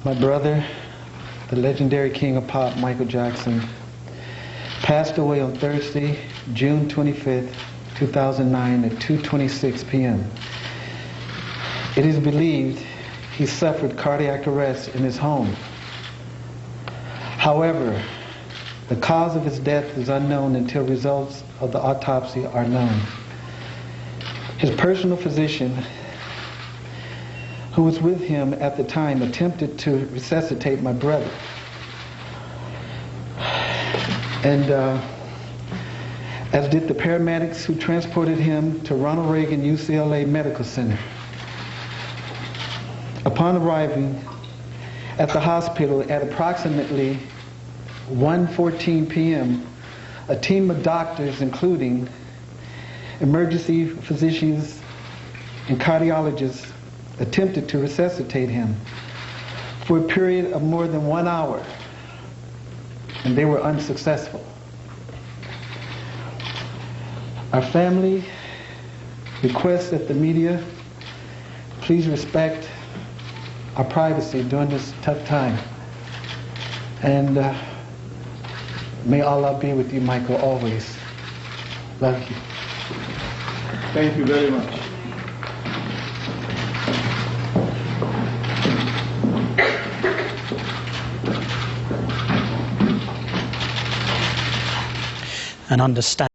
My brother, the legendary king of pop, Michael Jackson, passed away on Thursday, June 25th, 2009 at 2:26 p.m. It is believed he suffered cardiac arrest in his home. However, the cause of his death is unknown until results of the autopsy are known. His personal physician, who was with him at the time, attempted to resuscitate my brother. And as did the paramedics who transported him to Ronald Reagan UCLA Medical Center. Upon arriving at the hospital at approximately 1:14 p.m., a team of doctors, including emergency physicians and cardiologists, attempted to resuscitate him for a period of more than 1 hour, and they were unsuccessful. Our family requests that the media please respect our privacy during this tough time. And may Allah be with you, Michael, always. Love you. Thank you very much. And understand